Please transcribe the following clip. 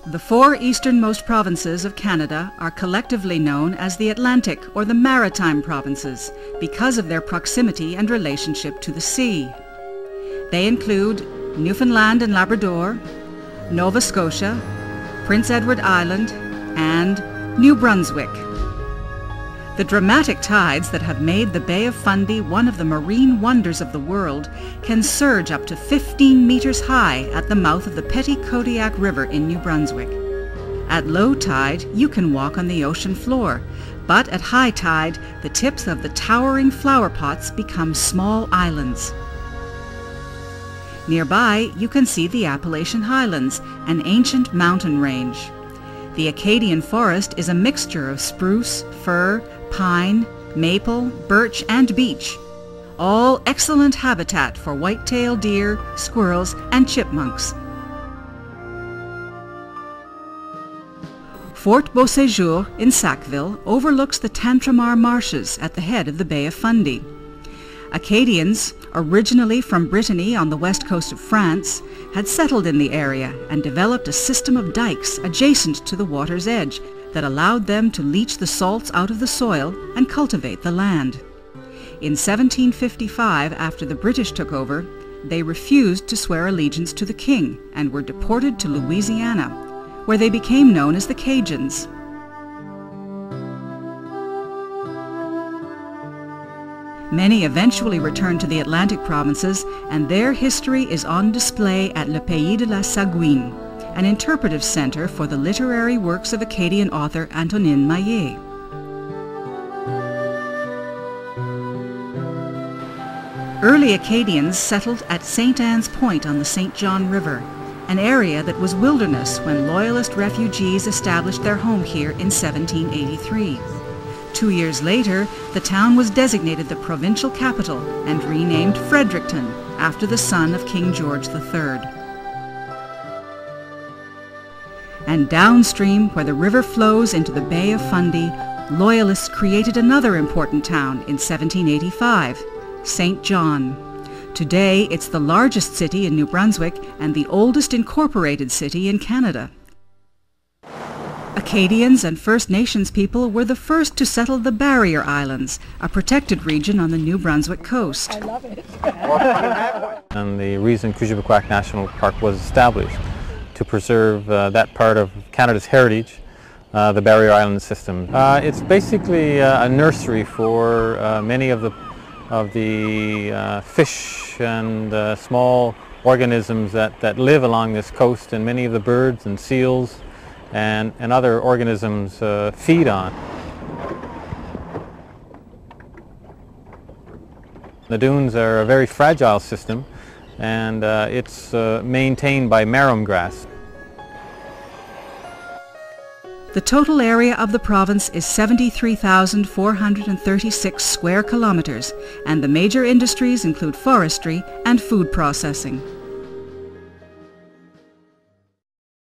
The four easternmost provinces of Canada are collectively known as the Atlantic or the Maritime provinces because of their proximity and relationship to the sea. They include Newfoundland and Labrador, Nova Scotia, Prince Edward Island, and New Brunswick. The dramatic tides that have made the Bay of Fundy one of the marine wonders of the world can surge up to 15 meters high at the mouth of the Petit Kodiak River in New Brunswick. At low tide, you can walk on the ocean floor, but at high tide, the tips of the towering flower pots become small islands. Nearby, you can see the Appalachian Highlands, an ancient mountain range. The Acadian forest is a mixture of spruce, fir, pine, maple, birch, and beech, all excellent habitat for white-tailed deer, squirrels, and chipmunks. Fort Beauséjour in Sackville overlooks the Tantramar marshes at the head of the Bay of Fundy. Acadians, originally from Brittany on the west coast of France, had settled in the area and developed a system of dikes adjacent to the water's edge that allowed them to leach the salts out of the soil and cultivate the land. In 1755, after the British took over, they refused to swear allegiance to the king and were deported to Louisiana, where they became known as the Cajuns. Many eventually returned to the Atlantic provinces, and their history is on display at Le Pays de la Saguine, an interpretive center for the literary works of Acadian author Antonin Maillet. Early Acadians settled at St. Anne's Point on the St. John River, an area that was wilderness when Loyalist refugees established their home here in 1783. 2 years later, the town was designated the provincial capital and renamed Fredericton after the son of King George III. And downstream, where the river flows into the Bay of Fundy, Loyalists created another important town in 1785, St. John. Today, it's the largest city in New Brunswick and the oldest incorporated city in Canada. Acadians and First Nations people were the first to settle the Barrier Islands, a protected region on the New Brunswick coast. I love it. And the reason Kouchibequac National Park was established to preserve that part of Canada's heritage, the Barrier Island system. It's basically a nursery for many of the fish and small organisms that live along this coast, and many of the birds and seals and other organisms feed on. The dunes are a very fragile system, and it's maintained by marram grass. The total area of the province is 73,436 square kilometers, and the major industries include forestry and food processing.